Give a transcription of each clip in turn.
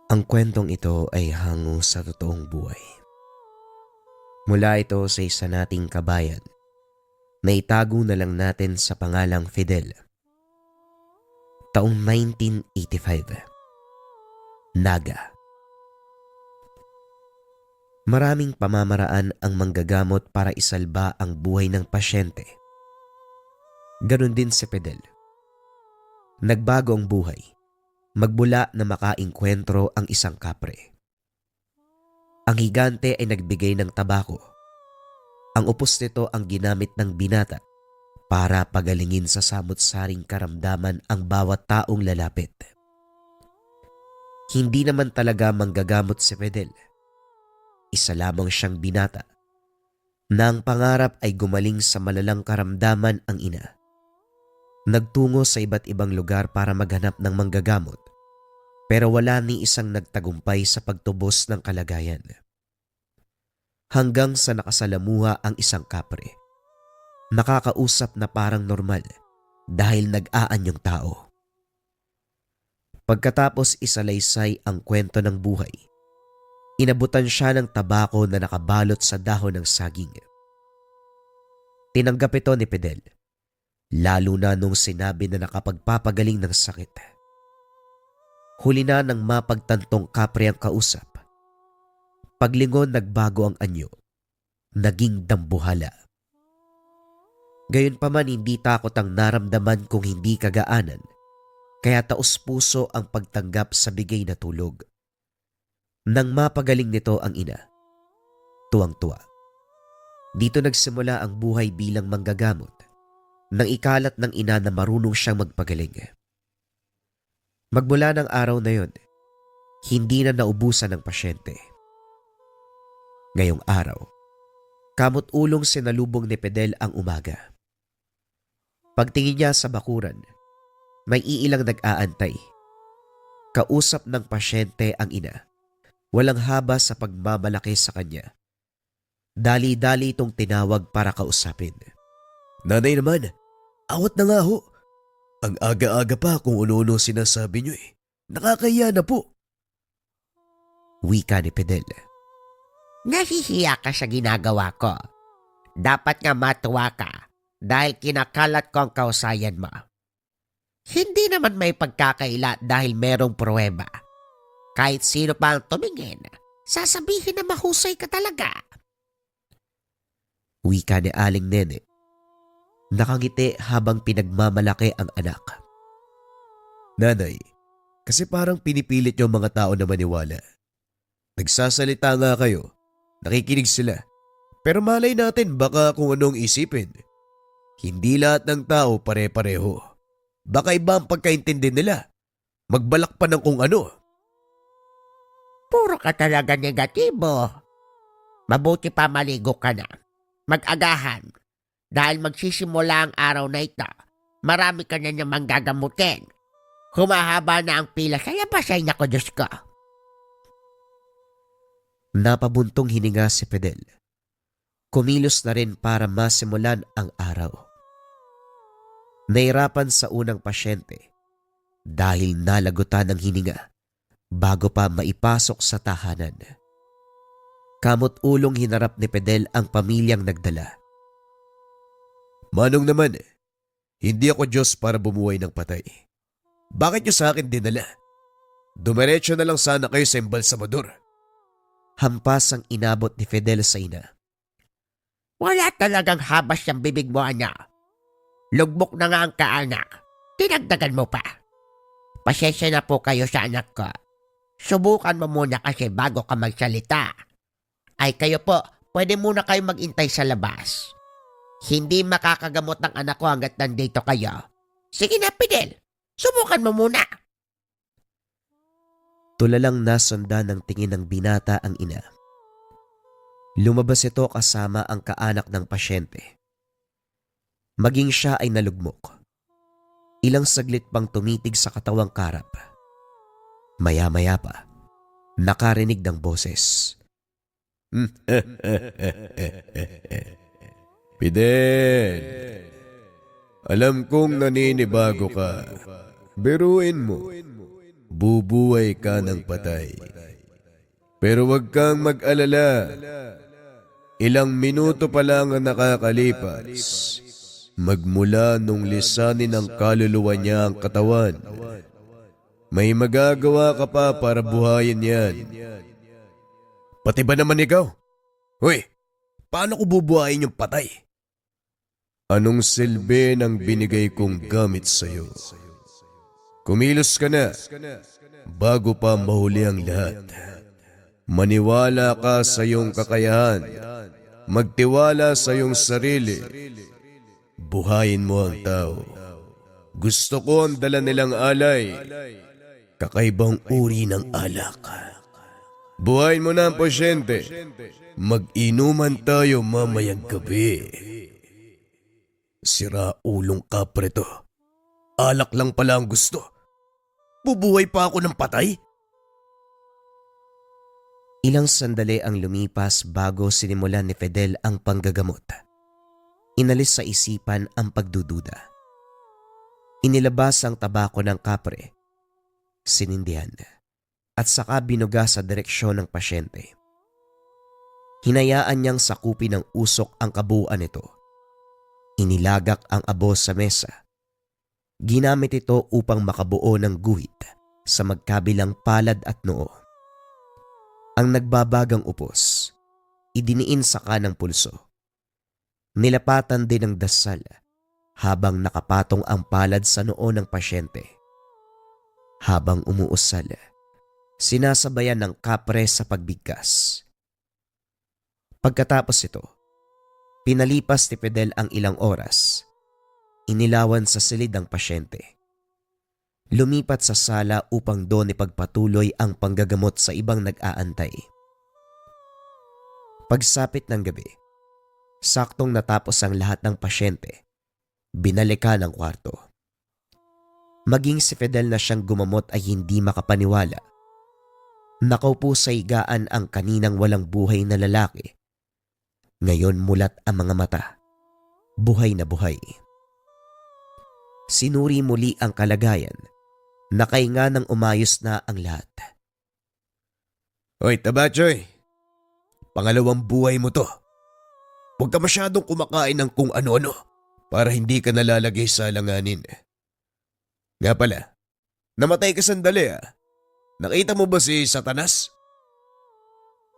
Ang kwentong ito ay hango sa totoong buhay. Mula ito sa isa nating kabayan na itago na lang natin sa pangalang Fidel. Taong 1985. Naga. Maraming pamamaraan ang manggagamot para isalba ang buhay ng pasyente. Ganon din si Fidel. Nagbago ang buhay magmula na makainkwentro ang isang kapre. Ang higante ay nagbigay ng tabako. Ang upos nito ang ginamit ng binata para pagalingin sa samot-saring karamdaman ang bawat taong lalapit. Hindi naman talaga manggagamot si Fidel. Isa lamang siyang binata na ang pangarap ay gumaling sa malalang karamdaman ang ina. Nagtungo sa iba't ibang lugar para maghanap ng manggagamot pero wala ni isang nagtagumpay sa pagtubos ng kalagayan. Hanggang sa nakasalamuha ang isang kapre. Nakakausap na parang normal dahil nag-aanyong tao. Pagkatapos isalaysay ang kwento ng buhay, inabutan siya ng tabako na nakabalot sa dahon ng saging. Tinanggap ito ni Fidel, lalo na nung sinabi na nakapagpapagaling ng sakit. Huli na ng mapagtantong kapre ang kausap. Paglingon nagbago ang anyo, naging dambuhala. Gayunpaman hindi takot ang naramdaman kung hindi kagaanan, kaya taos puso ang pagtanggap sa bigay na tulog. Nang mapagaling nito ang ina, tuwang-tuwa. Dito nagsimula ang buhay bilang manggagamot, nang ikalat ng ina na marunong siyang magpagaling. Magmula ng araw na yon, hindi na naubusan ng pasyente. Ngayong araw, kamot-ulong sinalubong ni Fidel ang umaga. Pagtingin niya sa bakuran, may iilang nag-aantay. Kausap ng pasyente ang ina. Walang haba sa pagmamalaki sa kanya. Dali-dali itong tinawag para kausapin. Nanay naman, awat na nga ho. Ang aga-aga pa kung ano-ano sinasabi niyo eh. Nakakahiya na po. Wika ni Fidel. Nahihiya ka sa ginagawa ko. Dapat nga matuwa ka dahil kinakalat ko ang kausayan mo. Hindi naman may pagkakaila dahil merong pruweba. Kahit sino pa ang tumingin, sasabihin na mahusay ka talaga. Wika ni Aling Nene. Nakangiti habang pinagmamalaki ang anak. Nanay, kasi parang pinipilit niyo ang mga tao na maniwala. Nagsasalita nga kayo, nakikinig sila. Pero malay natin baka kung anong isipin. Hindi lahat ng tao pare-pareho. Baka iba ang pagkaintindi nila. Magbalak pa ng kung ano. Puro ka talaga negatibo. Mabuti pa maligo ka na. Mag-agahan. Dahil magsisimula ang araw na ito, marami ka na namang gagamutin. Humahaba na ang pila sa labas ay naku Diyos ko. Napabuntong hininga si Fidel. Kumilos na rin para masimulan ang araw. Nahirapan sa unang pasyente dahil nalagutan ng hininga bago pa maipasok sa tahanan. Kamot-ulong hinarap ni Fidel ang pamilyang nagdala. Manong naman, hindi ako Diyos para bumuhay ng patay. Bakit niyo sa akin dinala? Dumiretso na lang sana kayo sa embalsamador. Hampas ang inabot ni Fidel sa ina. Wala talagang habas yung bibig mo, anak. Lugmok na nga ang kaanak. Tinagdagan mo pa. Pasensya na po kayo sa anak ko. Subukan mo muna kasi bago ka magsalita. Ay kayo po, pwede muna kayo magintay sa labas. Hindi makakagamot ng anak ko hanggat nandito kayo. Sige na, Fidel. Subukan mo muna. Tulalang nasundan ng tingin ng binata ang ina. Lumabas ito kasama ang kaanak ng pasyente. Maging siya ay nalugmok. Ilang saglit pang tumitig sa katawang karap. Maya-maya pa, nakarinig ng boses. Fidel, alam kong naninibago ka. Biruin mo. bubuhay ka ng patay. Pero huwag kang mag-alala. Ilang minuto pa lang ang nakakalipas. Magmula nung lisanin ng kaluluwa niya ang katawan, may magagawa ka pa para buhayin yan. Pati ba naman ikaw? Hoy, paano ko bubuhayin yung patay? Anong silbi ng binigay kong gamit sa'yo? Kumilos ka na bago pa mahuli ang lahat. Maniwala ka sa iyong kakayahan. Magtiwala sa iyong sarili. Buhayin mo ang tao. Gusto ko ang dala nilang alay. Kakaibang uri ng alak. Buhayin mo na ang pasyente. Mag-inuman tayo mamayang gabi. Sira ulong kapre to. Alak lang pala ang gusto. Bubuhay pa ako ng patay? Ilang sandali ang lumipas bago sinimulan ni Fidel ang panggagamot. Inalis sa isipan ang pagdududa. Inilabas ang tabako ng kapre, sinindihan, at saka binuga sa direksyon ng pasyente. Hinayaan niyang sakupin ng usok ang kabuuan nito. Inilagak ang abo sa mesa. Ginamit ito upang makabuo ng guhit sa magkabilang palad at noo. Ang nagbabagang upos, idiniin sa kanang pulso. Nilapatan din ng dasal habang nakapatong ang palad sa noo ng pasyente. Habang umuusal, sinasabayan ng kapre sa pagbigkas. Pagkatapos ito, pinalipas ni Fidel ang ilang oras. Inilawan sa silid ang pasyente. Lumipat sa sala upang doon ipagpatuloy ang panggagamot sa ibang nag-aantay. Pagsapit ng gabi, saktong natapos ang lahat ng pasyente, binalikan ang kwarto. Maging si Fidel na siyang gumamot ay hindi makapaniwala. Nakaupo sa higaan ang kaninang walang buhay na lalaki. Ngayon mulat ang mga mata. Buhay na buhay. Sinuri muli ang kalagayan. Nakahinga nang umayos na ang lahat. Hoy, Tabachoy. Pangalawang buhay mo to. Huwag ka masyadong kumakain ng kung ano-ano para hindi ka nalalagay sa alanganin. Nga pala, namatay ka sandali ah. Nakita mo ba si Satanas?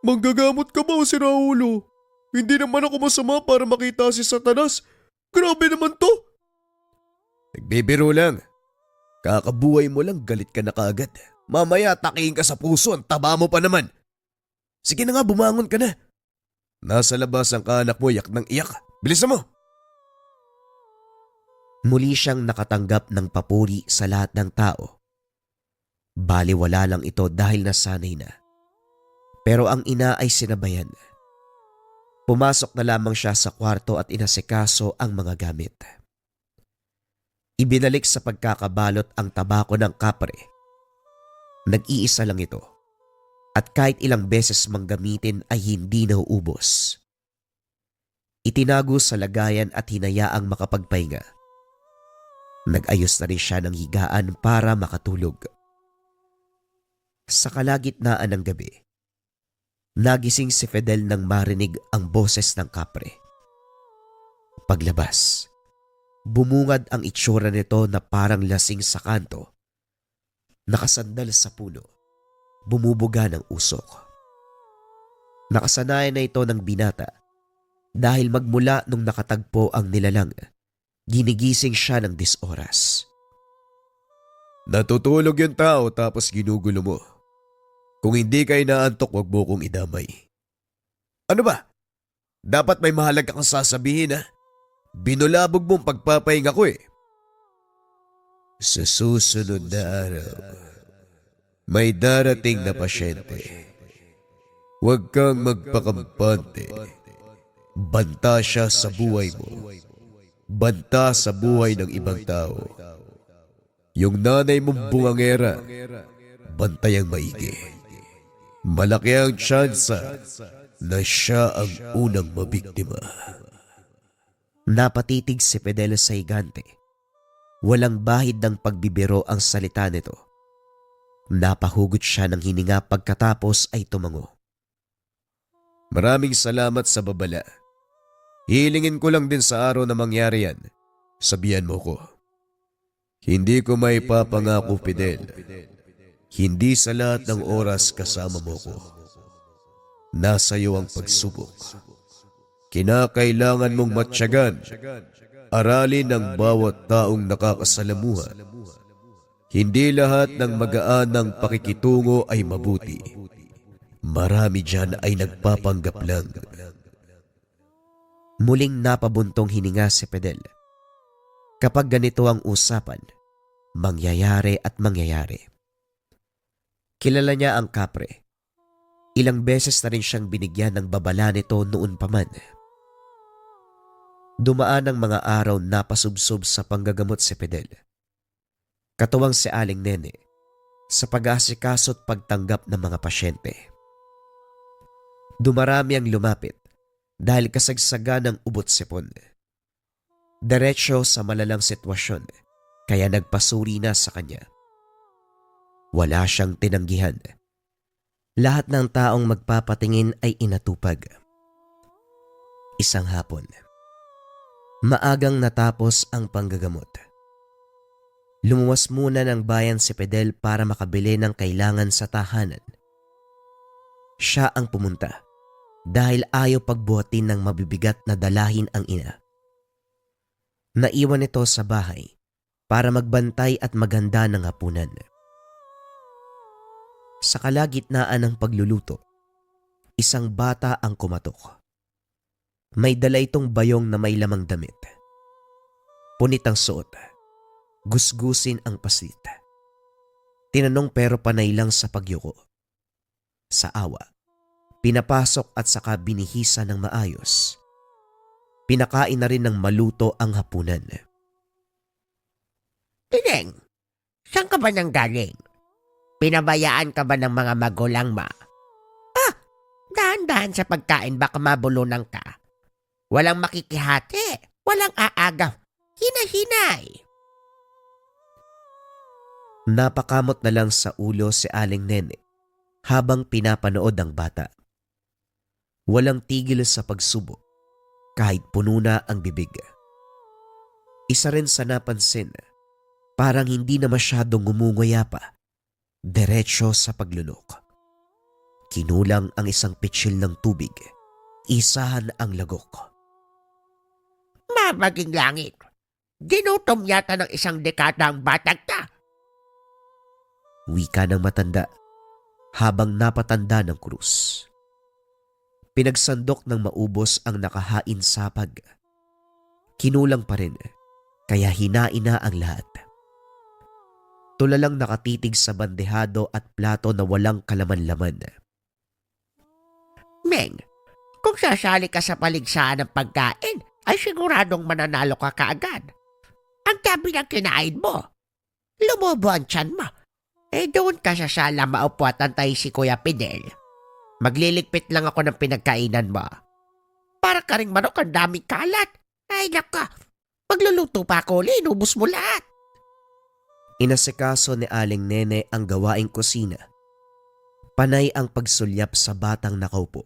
Manggagamot ka ba o si Raulo? Hindi naman ako masama para makita si Satanas. Grabe naman to. Nagbibiro lang. Kakabuhay mo lang, galit ka na kaagad. Mamaya takihin ka sa puso, ang taba mo pa naman. Sige na nga, bumangon ka na. Nasa labas ang kaanak mo, iyak ng iyak. Bilisan mo. Muli siyang nakatanggap ng papuri sa lahat ng tao. Baliwala lang ito dahil nasanay na. Pero ang ina ay sinabayan. Pumasok na lamang siya sa kwarto at inasikaso ang mga gamit. Ibinalik sa pagkakabalot ang tabako ng kapre. Nag-iisa lang ito. At kahit ilang beses mang gamitin ay hindi nauubos. Itinago sa lagayan at hinayaang makapagpahinga. Nag-ayos na rin siya ng higaan para makatulog. Sa kalagitnaan ng gabi, nagising si Fidel nang marinig ang boses ng kapre. Paglabas, bumungad ang itsura nito na parang lasing sa kanto. Nakasandal sa puno, bumubuga ng usok. Nakasanayan na ito ng binata dahil magmula nung nakatagpo ang nilalang, ginigising siya ng 10 oras. Natutulog yung tao tapos ginugulo mo. Kung hindi ka inaantok, wag mo kong idamay. Ano ba? Dapat may mahalaga kang sasabihin ha? Binulabog mong pagpapahinga ko eh. Sa susunod na araw, may darating na pasyente. Huwag kang magpakampante. Banta siya sa buhay mo. Banta sa buhay ng ibang tao. Yung nanay mong bungangera, bantay ang maigi. Malaki ang tsansa na siya ang unang mabiktima. Napatitig si Fidel sa higante. Walang bahid ng pagbibiro ang salita nito. Napahugot siya ng hininga pagkatapos ay tumango. Maraming salamat sa babala. Hilingin ko lang din sa araw na mangyari yan. Sabihan mo ko. Hindi ko may papangako, Fidel. Hindi sa lahat ng oras kasama mo ko. Nasa iyo ang pagsubok. Kinakailangan mong matyagan. Aralin ng bawat taong nakakasalamuha. Hindi lahat ng magaan ng pakikitungo ay mabuti. Marami dyan ay nagpapanggap lang. Muling napabuntong hininga si Fidel. Kapag ganito ang usapan, mangyayari at mangyayari. Kilala niya ang kapre. Ilang beses na rin siyang binigyan ng babala nito noon pa man. Dumaan ang mga araw na pasubsob sa panggagamot si Fidel. Katuwang si Aling Nene sa pag-aasikaso at pagtanggap ng mga pasyente. Dumarami ang lumapit dahil kasagsagan ng ubot-sipon. Diretso sa malalang sitwasyon kaya nagpasuri na sa kanya. Wala siyang tinanggihan. Lahat ng taong magpapatingin ay inatupag. Isang hapon, maagang natapos ang panggagamot. Lumuwas muna ng bayan si Fidel para makabili ng kailangan sa tahanan. Siya ang pumunta dahil ayaw pagbuhatin ng mabibigat na dalahin ang ina. Naiwan ito sa bahay para magbantay at maghanda ng hapunan. Sa kalagitnaan ng pagluluto, isang bata ang kumatok. May dala itong bayong na may lamang damit. Punit ang suot. Gusgusin ang pasit. Tinanong pero panay lang sa pagyuko. Sa awa, pinapasok at saka binihisa ng maayos. Pinakain na rin ng maluto ang hapunan. Tineng, saan ka ba nang galing? Pinabayaan ka ba ng mga magulang ma? Dahan-dahan sa pagkain baka mabulunan ka. Walang makikihati, walang aagaw. Hinahinay. Napakamot na lang sa ulo si Aling Nene habang pinapanood ang bata. Walang tigil sa pagsubo kahit puno na ang bibig. Isa rin sa napansin, parang hindi na masyadong ngumunguya pa, diretso sa paglunok. Kinulang ang isang pitsil ng tubig, isahan ang lagok. Mamaging langit. Ginutom yata ng isang dekada ang batag ka. Wika ng matanda habang napatanda ng krus. Pinagsandok ng maubos ang nakahain sapag. Kinulang pa rin, kaya hinain na ang lahat. Tulalang nakatitig sa bandehado at plato na walang kalaman-laman. Meng, kung sasali ka sa paligsahan ng pagkain, ay siguradong mananalo ka kaagad. Ang dami ng kinain mo. Lumobo ang tiyan mo. Doon ka sa sala maupo at antay si Kuya Fidel. Magliligpit lang ako ng pinagkainan mo. Para ka ring manok, ang daming kalat. Ay naka, magluluto pa ako, inubos mo lahat. Inasikaso ni Aling Nene ang gawaing kusina. Panay ang pagsulyap sa batang nakaupo.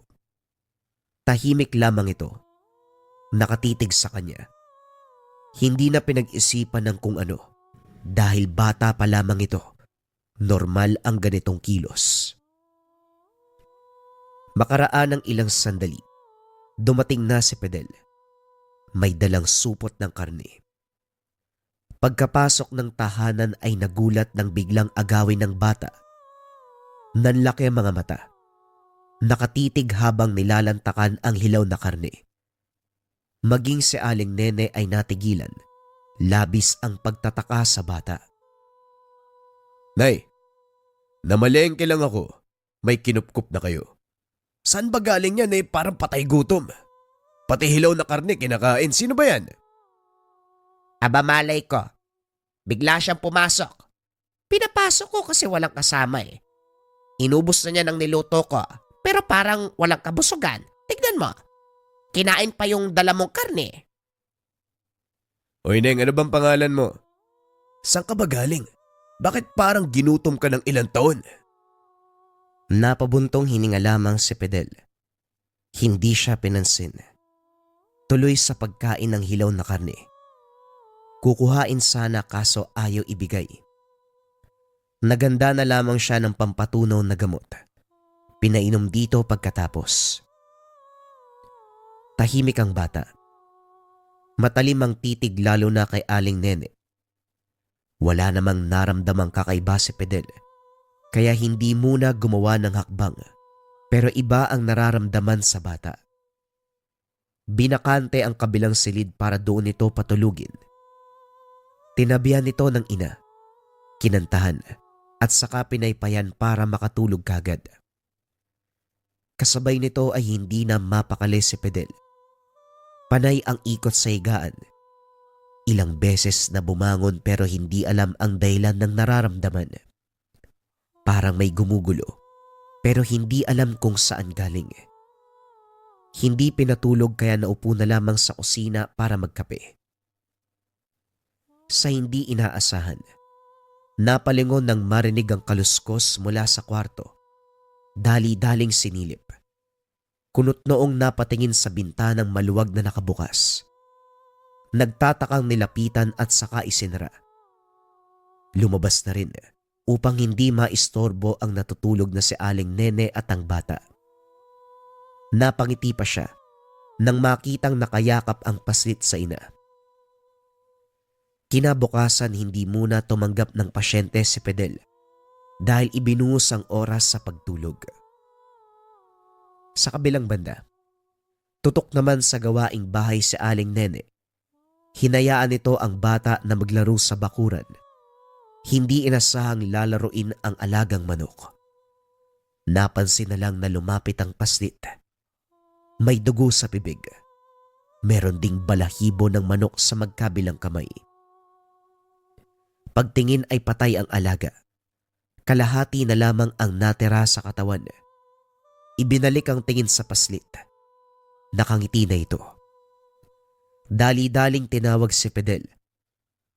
Tahimik lamang ito. Nakatitig sa kanya. Hindi na pinag-isipan ng kung ano. Dahil bata pa lamang ito. Normal ang ganitong kilos. Makaraan ng ilang sandali, dumating na si Fidel. May dalang supot ng karne. Pagkapasok ng tahanan ay nagulat ng biglang agawin ng bata. Nanlaki ang mga mata. Nakatitig habang nilalantakan ang hilaw na karne. Maging si Aling Nene ay natigilan. Labis ang pagtataka sa bata. Nay, namalengke lang ako. May kinupkup na kayo. Saan ba galing yan parang patay gutom? Pati hilaw na karne kinakain. Sino ba yan? Aba malay ko. Bigla siyang pumasok. Pinapasok ko kasi walang kasama Inubos na niya ng niluto ko. Pero parang walang kabusugan. Tignan mo. Kinain pa yung dala mong karne. Oy Neng, ano bang pangalan mo? Saan ka ba galing? Bakit parang ginutom ka ng ilang taon? Napabuntong hininga lamang si Fidel. Hindi siya pinansin. Tuloy sa pagkain ng hilaw na karne. Kukuhain sana kaso ayaw ibigay. Naganda na lamang siya ng pampatunaw na gamot. Pinainom dito pagkatapos. Tahimik ang bata. Matalim ang titig lalo na kay Aling Nene. Wala namang naramdamang kakaiba si Fidel, kaya hindi muna gumawa ng hakbang, pero iba ang nararamdaman sa bata. Binakante ang kabilang silid para doon ito patulugin. Tinabihan nito ng ina, kinantahan at saka pinaypayan para makatulog kagad. Kasabay nito ay hindi na mapakali si Fidel. Panay ang ikot sa higaan. Ilang beses na bumangon pero hindi alam ang dahilan ng nararamdaman. Parang may gumugulo pero hindi alam kung saan galing. Hindi pinatulog kaya naupo na lamang sa kusina para magkape. Sa hindi inaasahan, napalingon nang marinig ang kaluskos mula sa kwarto. Dali-daling sinilip. Kunot noong napatingin sa bintanang maluwag na nakabukas. Nagtatakang nilapitan at saka isinara. Lumabas na rin upang hindi maistorbo ang natutulog na si Aling Nene at ang bata. Napangiti pa siya nang makitang nakayakap ang paslit sa ina. Kinabukasan hindi muna tumanggap ng pasyente si Fidel dahil ibinuhos ang oras sa pagtulog. Sa kabilang banda, tutok naman sa gawaing bahay si Aling Nene. Hinayaan nito ang bata na maglaro sa bakuran. Hindi inasahang lalaruin ang alagang manok. Napansin na lang na lumapit ang paslit. May dugo sa bibig. Meron ding balahibo ng manok sa magkabilang kamay. Pagtingin ay patay ang alaga. Kalahati na lamang ang natira sa katawan. Ibinalik ang tingin sa paslit. Nakangiti na ito. Dali-daling tinawag si Fidel.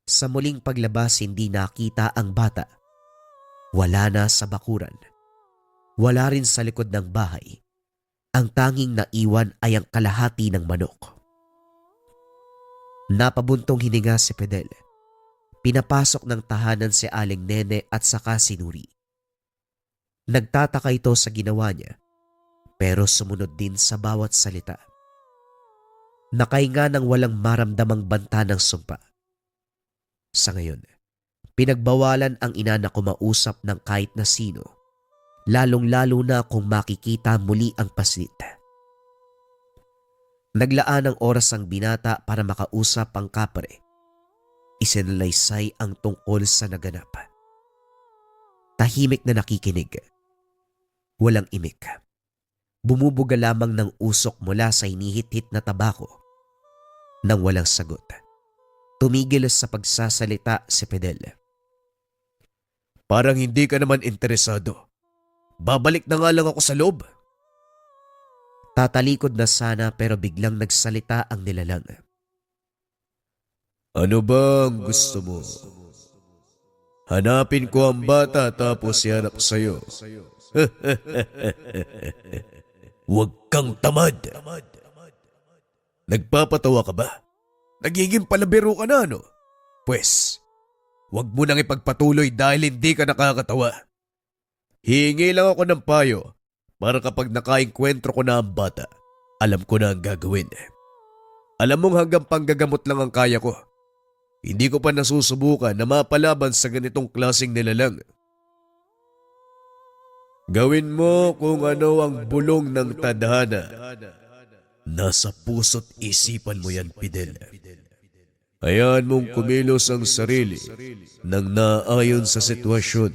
Sa muling paglabas hindi nakita ang bata. Wala na sa bakuran. Wala rin sa likod ng bahay. Ang tanging naiwan ay ang kalahati ng manok. Napabuntong hininga si Fidel. Pinapasok ng tahanan si Aling Nene at saka si Nuri. Nagtataka ito sa ginawa niya, pero sumunod din sa bawat salita. Nakahinga ng walang maramdamang banta ng sumpa. Sa ngayon, pinagbawalan ang ina na kumausap ng kahit na sino, lalong-lalo na kung makikita muli ang paslit. Naglaan ng oras ang binata para makausap ang kapare. Isinalaysay ang tungkol sa naganap. Tahimik na nakikinig. Walang imik. Bumubuga lamang ng usok mula sa hinihit-hit na tabako. Nang walang sagot, tumigil sa pagsasalita si Fidel. Parang hindi ka naman interesado. Babalik na nga lang ako sa loob. Tatalikod na sana pero biglang nagsalita ang nilalang. Ano bang gusto mo? Hanapin ko ang bata tapos ihanap sa'yo. Huwag kang tamad. Nagpapatawa ka ba? Nagiging palabiro ka na, no? Pwes, huwag mo nang ipagpatuloy dahil hindi ka nakakatawa. Hihingi lang ako ng payo para kapag nakaengkwentro ko na ang bata, alam ko na ang gagawin. Alam mong hanggang panggagamot lang ang kaya ko. Hindi ko pa nasusubukan na mapalaban sa ganitong klaseng nilalang. Gawin mo kung ano ang bulong ng tadhana. Nasa puso't isipan mo yan, Fidel. Hayaan mong kumilos ang sarili nang naayon sa sitwasyon.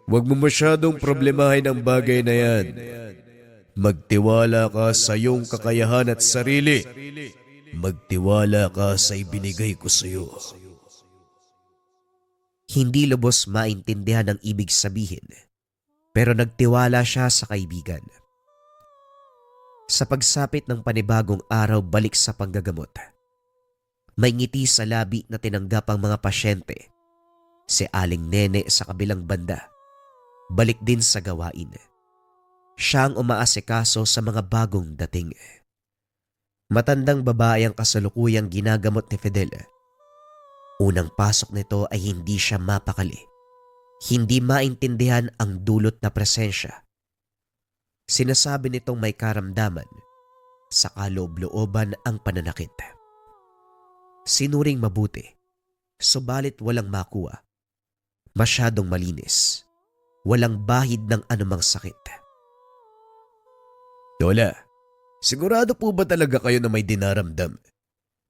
Huwag mo masyadong problemahin ang bagay na yan. Magtiwala ka sa iyong kakayahan at sarili. Magtiwala ka sa ibinigay ko sa iyo. Hindi lubos maintindihan ang ibig sabihin, pero nagtiwala siya sa kaibigan. Sa pagsapit ng panibagong araw balik sa panggagamot, may ngiti sa labi na tinanggap ang mga pasyente Si Aling Nene sa kabilang banda, balik din sa gawain. Siya ang umaasikaso sa mga bagong dating. Matandang babae ang kasalukuyang ginagamot ni Fidel. Unang pasok nito ay hindi siya mapakali. Hindi maintindihan ang dulot na presensya. Sinasabi nitong may karamdaman, sa kaloob-looban ang pananakit. Sinuring mabuti, subalit walang makuha. Masyadong malinis. Walang bahid ng anumang sakit. Lola, sigurado po ba talaga kayo na may dinaramdam?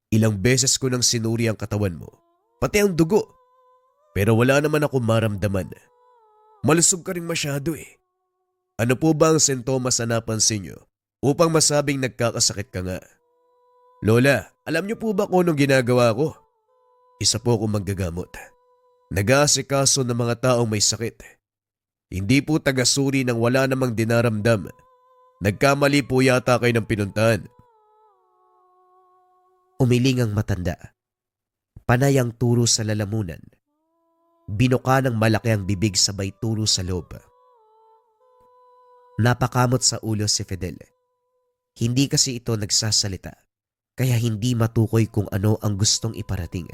Ilang beses ko nang sinuri ang katawan mo, pati ang dugo. Pero wala naman ako maramdaman. Malusog ka rin masyado eh. Ano po ba ang sintomas na napansin nyo upang masabing nagkakasakit ka nga? Lola, alam niyo po ba kung anong ginagawa ko? Isa po akong manggagamot. Nag-aasikaso ng mga taong may sakit. Hindi po tagasuri ng wala namang dinaramdam. Nagkamali po yata kayo ng pinuntahan. Umiling ang matanda. Panay ang turo sa lalamunan. Binuka ng malaki ang bibig sabay turo sa loob. Napakamot sa ulo si Fidel. Hindi kasi ito nagsasalita, kaya hindi matukoy kung ano ang gustong iparating.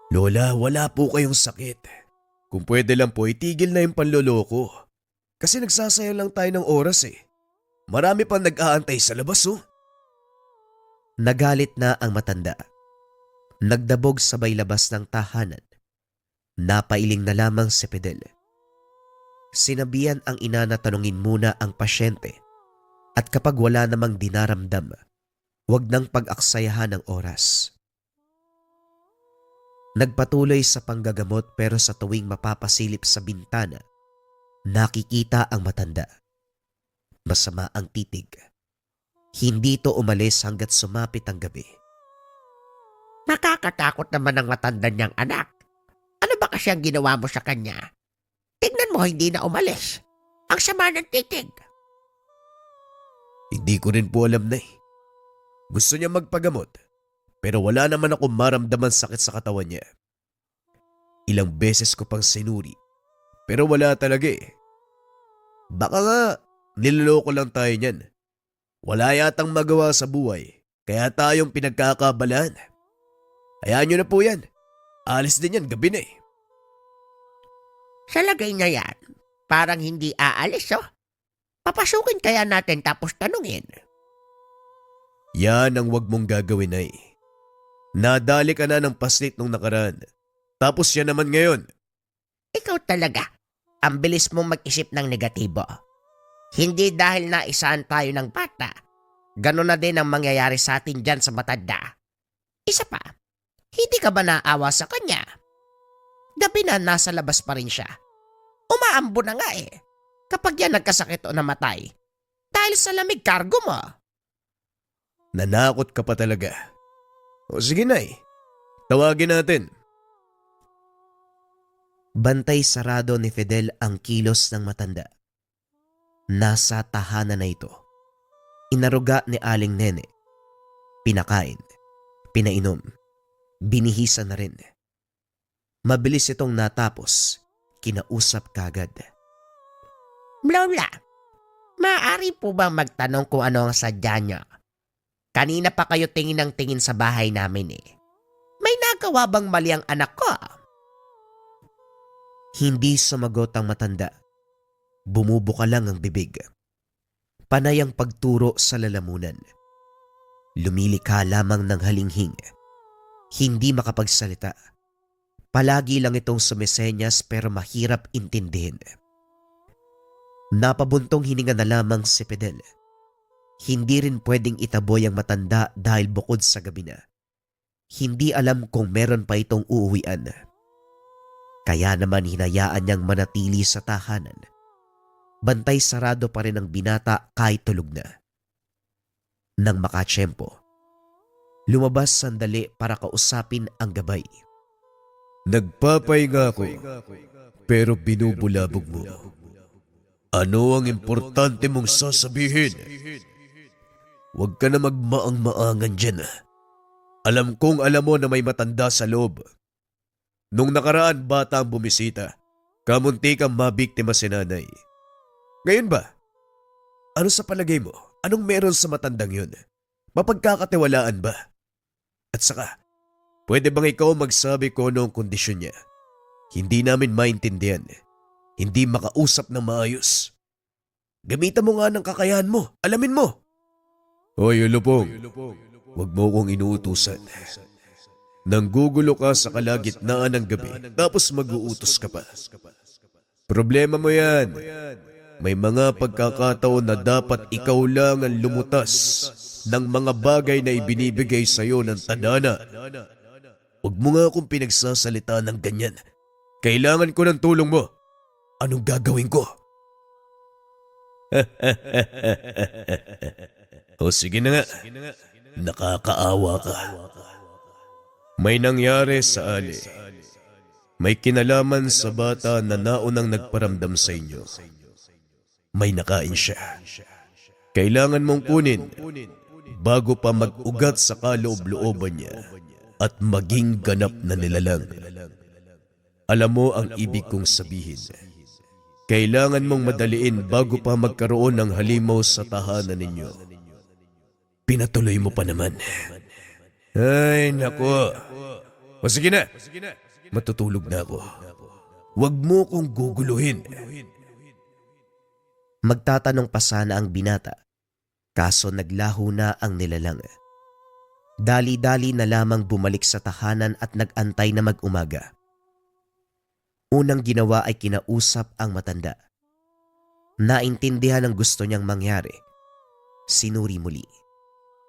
Lola, wala po kayong sakit. Kung pwede lang po, itigil na yung panloloko. Kasi nagsasayang lang tayo ng oras eh. Marami pang nag-aantay sa labas oh. Nagalit na ang matanda. Nagdabog sabay labas ng tahanan. Napailing na lamang si Fidel. Sinabihan ang ina na tanungin muna ang pasyente at kapag wala namang dinaramdam, huwag nang pag-aksayahan ng oras. Nagpatuloy sa panggagamot pero sa tuwing mapapasilip sa bintana, nakikita ang matanda. Masama ang titig. Hindi to umalis hanggat sumapit ang gabi. Nakakatakot naman ang matanda niyang anak. Ano ba kasi ang ginawa mo sa kanya? Tignan mo, hindi na umalis. Ang sama ng titig. Hindi ko rin po alam na eh. Gusto niya magpagamot, pero wala naman akong maramdaman sakit sa katawan niya. Ilang beses ko pang sinuri, pero wala talaga eh. Baka nga, niloloko lang tayo niyan. Wala yatang magawa sa buhay, kaya tayong pinagkakabalaan. Hayaan niyo na po yan. Alis din yan, gabi na eh. Sa lagay niya yan, parang hindi aalis oh. Papasukin kaya natin tapos tanungin. Yan ang wag mong gagawin ay. Nadali ka na ng paslit nung nakaraan. Tapos yan naman ngayon. Ikaw talaga, ang bilis mong mag-isip ng negatibo. Hindi dahil naisaan tayo ng bata, gano'n na din ang mangyayari sa atin dyan sa matanda. Isa pa, hindi ka ba naawa sa kanya? Gabi na nasa labas pa rin siya. Umaambo na nga eh, kapag yan nagkasakit o namatay. Dahil sa lamig kargo mo. Nanakot ka pa talaga. O sige na eh. Tawagin natin. Bantay sarado ni Fidel ang kilos ng matanda. Nasa tahanan na ito. Inaruga ni Aling Nene. Pinakain. Pinainom. Binihisan na rin. Mabilis itong natapos. Kinausap kagad. Lola, maaari po bang magtanong kung ano ang sadya niyo? Kanina pa kayo tingin ng tingin sa bahay namin eh. May nagawa bang mali ang anak ko? Hindi sumagot ang matanda. Bumubuka lang ang bibig. Panay ang pagturo sa lalamunan. Lumilikha lamang ng halinghing. Hindi makapagsalita. Palagi lang itong sumisenyas pero mahirap intindihin. Napabuntong hininga na lamang si Fidel. Hindi rin pwedeng itaboy ang matanda dahil bukod sa gabi na. Hindi alam kung meron pa itong uuwian. Kaya naman hinayaan niyang manatili sa tahanan. Bantay sarado pa rin ang binata kahit tulog na. Nang makatsyempo, lumabas sandali para kausapin ang gabay. Nagpapahinga ako, pero binubulabog mo. Ano ang importante mong sasabihin? Huwag ka na magmaang-maangan dyan. Alam kong alam mo na may matanda sa loob. Nung nakaraan bata ang bumisita, kamunti kang mabiktima si nanay. Ngayon ba? Ano sa palagay mo? Anong meron sa matandang yun? Mapagkakatiwalaan ba? At saka, pwede bang ikaw magsabi ko noong kondisyon niya? Hindi namin maintindihan. Hindi makausap ng maayos. Gamitan mo nga ng kakayahan mo. Alamin mo. Hoy, Ulupong. Huwag mo kong inuutusan. Nanggugulo ka sa kalagitnaan ng gabi tapos mag-uutos ka pa. Problema mo yan. May mga pagkakataon na dapat ikaw lang ang lumutas ng mga bagay na ibinibigay sa iyo ng tadhana. Huwag mo nga akong pinagsasalita ng ganyan. Kailangan ko ng tulong mo. Anong gagawin ko? O sige na nga. Nakakaawa ka. May nangyari sa Ali. May kinalaman sa bata na naunang nagparamdam sa inyo. May nakain siya. Kailangan mong kunin bago pa mag-ugat sa kaloob-looban niya at maging ganap na nilalang. Alam mo ang ibig kong sabihin. Kailangan mong madaliin bago pa magkaroon ng halimaw sa tahanan ninyo. Pinatuloy mo pa naman. Ay, nako. O sige na. Matutulog na ako. Huwag mo kong guguluhin. Magtatanong pa sana ang binata, kaso naglaho na ang nilalang. Dali-dali na lamang bumalik sa tahanan at nag-antay na mag-umaga. Unang ginawa ay kinausap ang matanda. Naintindihan ang gusto niyang mangyari. Sinuri muli.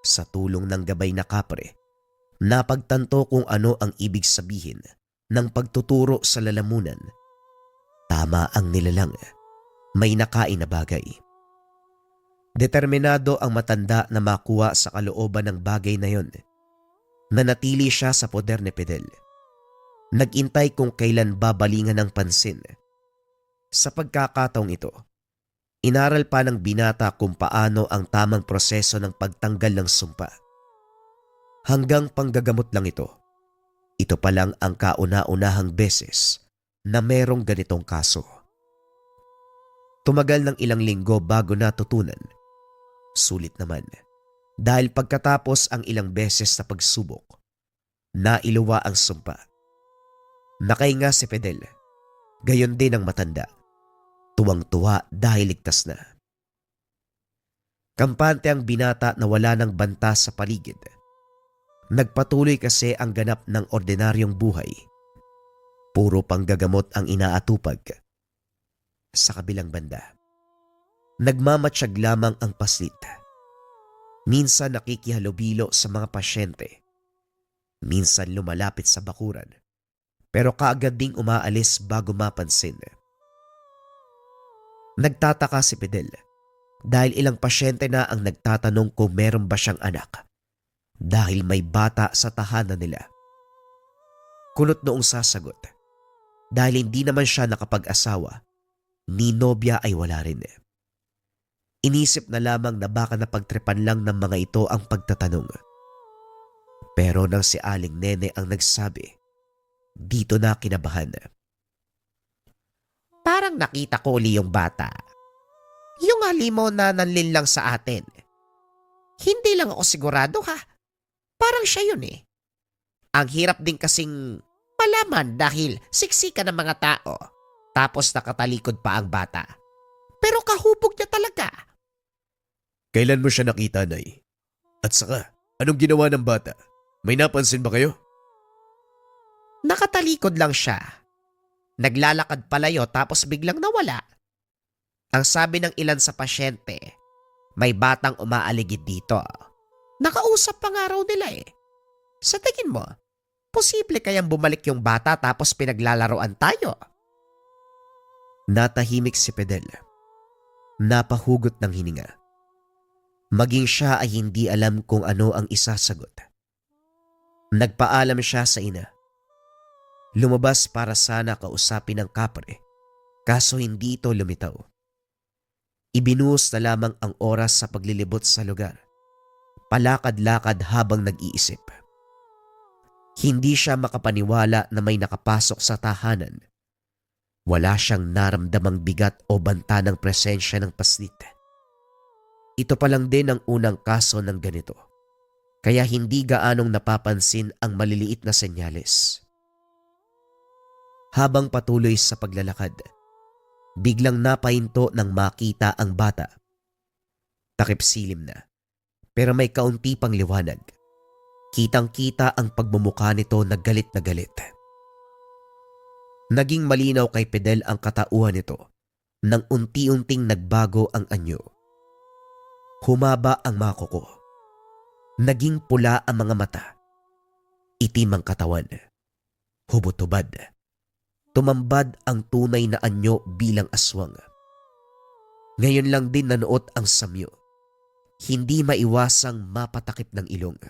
Sa tulong ng gabay na kapre, napagtanto kung ano ang ibig sabihin ng pagtuturo sa lalamunan. Tama ang nilalang. May nakain na bagay. Determinado ang matanda na makuha sa kalooban ng bagay na yon. Nanatili siya sa poder ni Fidel. Nagintay kung kailan babalingan ng pansin. Sa pagkakataong ito, inaral pa ng binata kung paano ang tamang proseso ng pagtanggal ng sumpa. Hanggang panggagamot lang ito. Ito pa lang ang kauna-unahang beses na merong ganitong kaso. Tumagal ng ilang linggo bago natutunan. Sulit naman. Dahil pagkatapos ang ilang beses na pagsubok, nailuwa ang sumpa. Nakahinga si Fidel. Gayon din ang matanda. Tuwang-tuwa dahil ligtas na. Kampante ang binata na wala ng banta sa paligid. Nagpatuloy kasi ang ganap ng ordinaryong buhay. Puro panggagamot ang inaatupag. Sa kabilang banda, nagmamatsyag lamang ang paslit. Minsan nakikihalubilo sa mga pasyente. Minsan lumalapit sa bakuran. Pero kaagad ding umaalis bago mapansin. Nagtataka si Fidel dahil ilang pasyente na ang nagtatanong kung meron ba siyang anak dahil may bata sa tahanan nila. Kunot noong sasagot dahil hindi naman siya nakapag-asawa, ni nobya ay wala rin. Inisip na lamang na baka napagtripan lang ng mga ito ang pagtatanong. Pero nang si Aling Nene ang nagsabi, dito na kinabahan. Parang nakita ko uli yung bata. Yung halimaw na nanlin lang sa atin. Hindi lang ako sigurado ha. Parang siya yun eh. Ang hirap din kasing malaman dahil siksika ng mga tao. Tapos nakatalikod pa ang bata. Pero kahubog niya talaga. Kailan mo siya nakita, Nay? At saka, anong ginawa ng bata? May napansin ba kayo? Nakatalikod lang siya. Naglalakad palayo tapos biglang nawala. Ang sabi ng ilan sa pasyente, may batang umaaligid dito. Nakausap pa nga raw nila eh. Sa tingin mo, posible kayang bumalik yung bata tapos pinaglalaroan tayo? Natahimik si Fidel. Napahugot ng hininga. Maging siya ay hindi alam kung ano ang isasagot. Nagpaalam siya sa ina. Lumabas para sana kausapin ng kapre, kaso hindi ito lumitaw. Ibinuhos na lamang ang oras sa paglilibot sa lugar. Palakad-lakad habang nag-iisip. Hindi siya makapaniwala na may nakapasok sa tahanan. Wala siyang naramdamang bigat o banta ng presensya ng paslit. Ito pa lang din ang unang kaso ng ganito, kaya hindi gaanong napapansin ang maliliit na senyales. Habang patuloy sa paglalakad, biglang napahinto nang makita ang bata. Takip silim na, pero may kaunti pang liwanag. Kitang-kita ang pagmumukha nito na galit na galit. Naging malinaw kay Fidel ang katauhan nito nang unti-unting nagbago ang anyo. Humaba ang mga kuko. Naging pula ang mga mata. Itim ang katawan. Hubot-hubad. Tumambad ang tunay na anyo bilang aswang. Ngayon lang din nanuot ang samyo. Hindi maiwasang mapatakip ng ilong.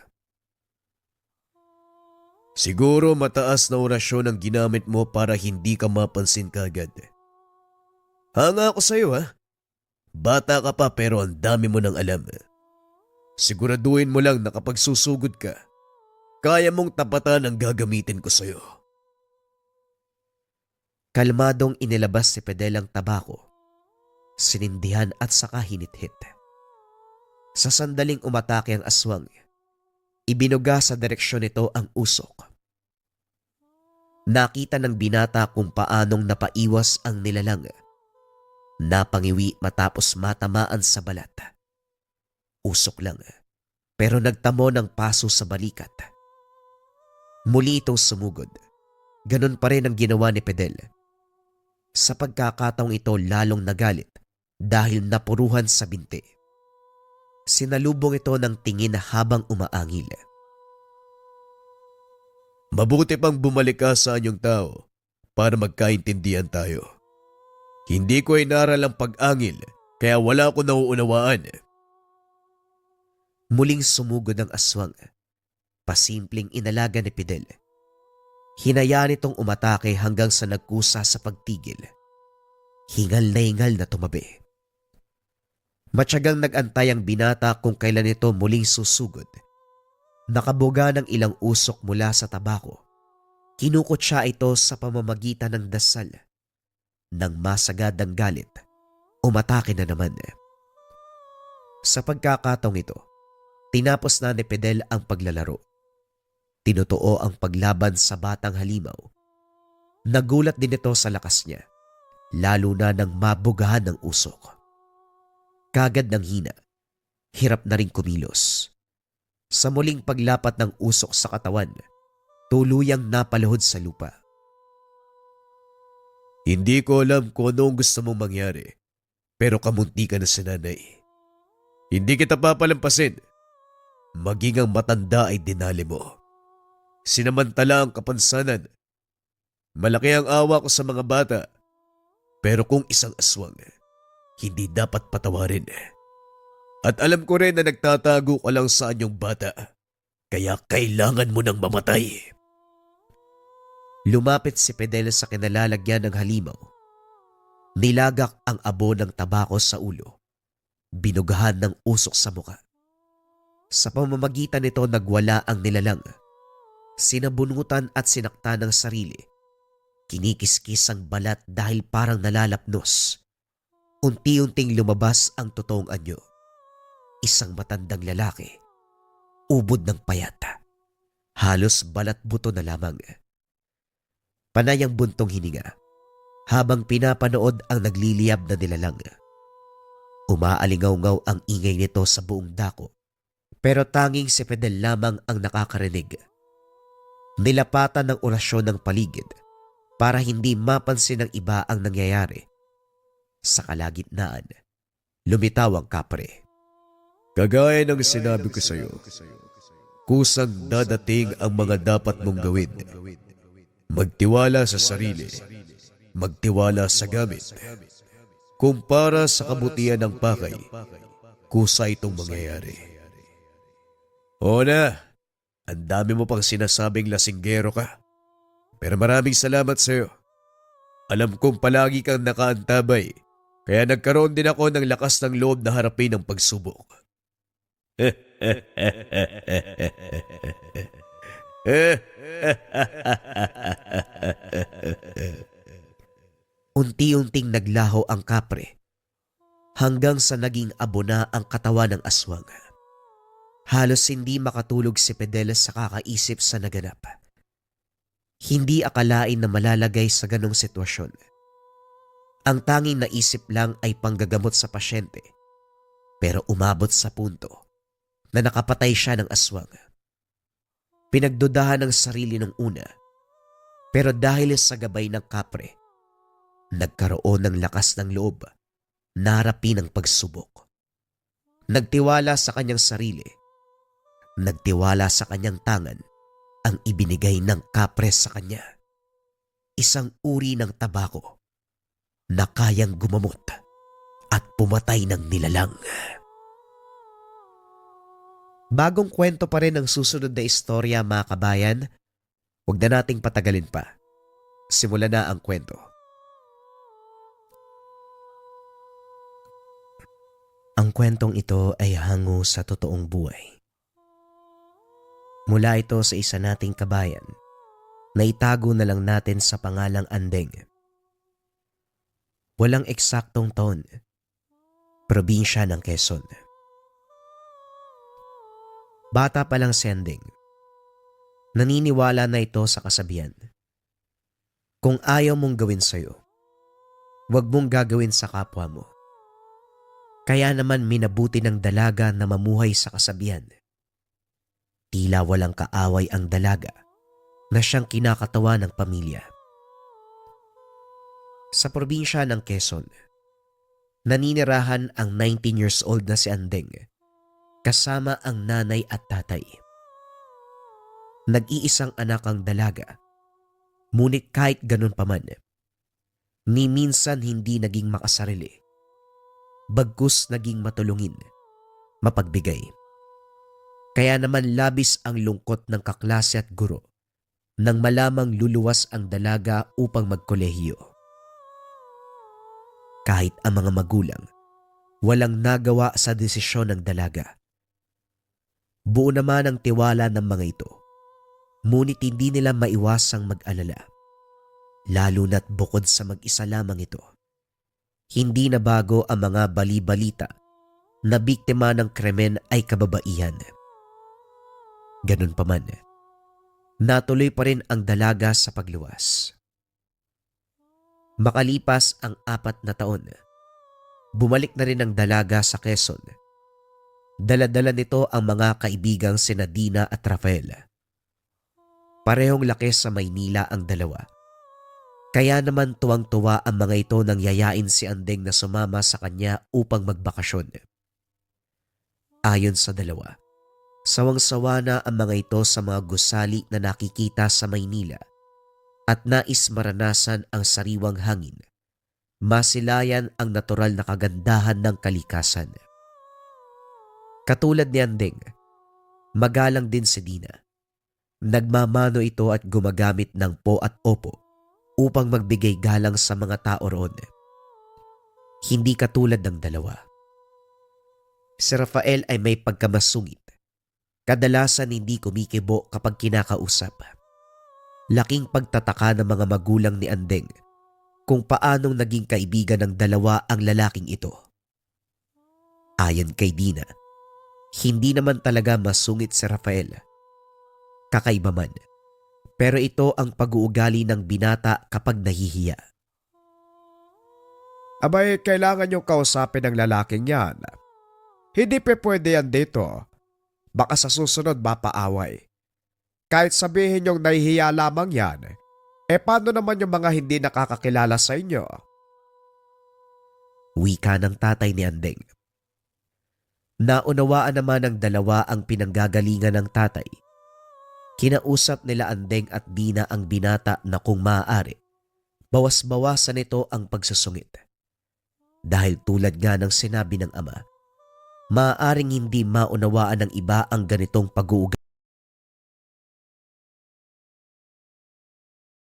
Siguro mataas na orasyon ang ginamit mo para hindi ka mapansin kagad. Hanga ako sa'yo ha. Bata ka pa pero ang dami mo nang alam. Siguraduhin mo lang na kapag susugod ka, kaya mong tapatan ang gagamitin ko sa'yo. Kalmadong inilabas si Fidel ang tabako, sinindihan at saka hinithit. Sa sandaling umatake ang aswang, ibinuga sa direksyon nito ang usok. Nakita ng binata kung paanong napaiwas ang nilalang. Napangiwi matapos matamaan sa balat. Usok lang, pero nagtamo ng paso sa balikat. Muli itong sumugod. Ganon pa rin ang ginawa ni Fidel. Sa pagkakataong ito lalong nagalit dahil napuruhan sa binti. Sinalubong ito ng tingin habang umaangil. Mabuti pang bumalik ka sa anyong tao para magkaintindihan tayo. Hindi ko inaral ang pag-angil kaya wala ko nauunawaan. Muling sumugod ang aswang. Pasimpleng inalaga ni Fidel. Hinayaan itong umatake hanggang sa nagkusa sa pagtigil. Hingal na tumabi. Matyagang nag-antay ang binata kung kailan ito muling susugod. Nakabuga ng ilang usok mula sa tabako. Kinukot siya ito sa pamamagitan ng dasal. Nang masagad ang galit, umatake na naman. Sa pagkakataong ito, tinapos na ni Fidel ang paglalaro. Tinutuo ang paglaban sa batang halimaw. Nagulat din ito sa lakas niya, lalo na nang mabugahan ng usok. Kagad ng hina, hirap na rin kumilos. Sa muling paglapat ng usok sa katawan, tuluyang napaluhod sa lupa. Hindi ko alam kung ano ang gusto mong mangyari, pero kamunti ka na sa nanay. Hindi kita papalampasin. Maging ang matanda ay dinali mo. Sinamantala ang kapansanan. Malaki ang awa ko sa mga bata, pero kung isang aswang, hindi dapat patawarin. At alam ko rin na nagtatago ka lang sa anyong bata, kaya kailangan mo nang mamatay. Lumapit si Fidel sa kinalalagyan ng halimaw. Nilagak ang abo ng tabako sa ulo. Binugahan ng usok sa muka. Sa pamamagitan nito nagwala ang nilalang. Sinabunutan at sinaktan ng sarili. Kinikiskis ang balat dahil parang nalalapnos. Unti-unting lumabas ang totoong anyo. Isang matandang lalaki. Ubod ng payat. Halos balat buto na lamang. Panay ang buntong hininga habang pinapanood ang nagliliyab na nilalang. Umaalingaw-ngaw ang ingay nito sa buong dako, pero tanging si Fidel lamang ang nakakarinig. Nilapatan ng orasyon ng paligid para hindi mapansin ng iba ang nangyayari. Sa kalagitnaan, lumitaw ang kapre. Kagaya ng sinabi ko sa iyo, kusang dadating ang mga dapat mong gawin. Magtiwala sa sarili, magtiwala sa gamit. Kumpara sa kabutihan ng pakay, kusa itong mangyayari. Oo na, ang dami mo pang sinasabing lasinggero ka. Pero maraming salamat sa iyo. Alam kong palagi kang nakaantabay, kaya nagkaroon din ako ng lakas ng loob na harapin ang pagsubok. Unti-unting naglaho ang kapre hanggang sa naging abo na ang katawan ng aswang. Halos hindi makatulog si Fidel sa kakaisip sa naganap. Hindi akalain na malalagay sa ganong sitwasyon. Ang tanging naisip lang ay panggagamot sa pasyente, pero umabot sa punto na nakapatay siya ng aswang. Pinagdudahan ng sarili nung una, pero dahil sa gabay ng kapre, nagkaroon ng lakas ng loob na harapin ang pagsubok. Nagtiwala sa kanyang sarili, nagtiwala sa kanyang tangan ang ibinigay ng kapre sa kanya. Isang uri ng tabako na kayang gumamot at pumatay ng nilalang. Bagong kwento pa rin ang susunod na istorya, mga kabayan. Huwag na nating patagalin pa. Simulan na ang kwento. Ang kwentong ito ay hango sa totoong buhay. Mula ito sa isa nating kabayan na itago na lang natin sa pangalang Andeng. Walang eksaktong taon. Probinsya ng Quezon. Bata pa lang si Andeng. Naniniwala na ito sa kasabihan. Kung ayaw mong gawin sa'yo, huwag mong gagawin sa kapwa mo. Kaya naman minabuti ng dalaga na mamuhay sa kasabihan. Tila walang kaaway ang dalaga na siyang kinakatawa ng pamilya. Sa probinsya ng Quezon, naninirahan ang 19 years old na si Andeng kasama ang nanay at tatay. Nag-iisang anak ang dalaga, ngunit kahit ganun pa man, ni minsan hindi naging makasarili, bagkus naging matulungin, mapagbigay. Kaya naman labis ang lungkot ng kaklase at guro nang malamang luluwas ang dalaga upang magkolehiyo. Kahit ang mga magulang, walang nagawa sa desisyon ng dalaga. Buo naman ang tiwala ng mga ito, ngunit hindi nila maiwasang mag-alala. Lalo na't bukod sa mag-isa lamang ito, hindi na bago ang mga bali-balita na biktima ng krimen ay kababaihan. Ganun pa man, natuloy pa rin ang dalaga sa pagluwas. Makalipas ang 4 na taon, bumalik na rin ang dalaga sa Quezon. Dala-dala nito ang mga kaibigang sina Dina at Rafael. Parehong laki sa Maynila ang dalawa. Kaya naman tuwang-tuwa ang mga ito nang yayain si Andeng na sumama sa kanya upang magbakasyon. Ayon sa dalawa, sawang-sawa na ang mga ito sa mga gusali na nakikita sa Maynila at nais maranasan ang sariwang hangin, masilayan ang natural na kagandahan ng kalikasan. Katulad ni Andeng, magalang din si Dina. Nagmamano ito at gumagamit ng po at opo upang magbigay galang sa mga tao roon. Hindi katulad ng dalawa. Si Rafael ay may pagkamasungit. Kadalasan hindi kumikibo kapag kinakausap. Laking pagtataka ng mga magulang ni Andeng kung paanong naging kaibigan ng dalawa ang lalaking ito. Ayon kay Dina, hindi naman talaga masungit si Rafael. Kakaiba man, pero ito ang pag-uugali ng binata kapag nahihiya. Abay, kailangan niyong kausapin ang lalaking yan. Hindi pwede yan dito. Baka sa susunod mapaaway. Kahit sabihin niyong nahihiya lamang yan, paano naman yung mga hindi nakakakilala sa inyo? Wika ng tatay ni Andeng. Naunawaan naman ng dalawa ang pinanggagalingan ng tatay. Kinausap nila Andeng at Dina ang binata na kung maaari, bawas-bawasan nito ang pagsusungit. Dahil tulad nga ng sinabi ng ama, maaaring hindi maunawaan ng iba ang ganitong pag-uugali.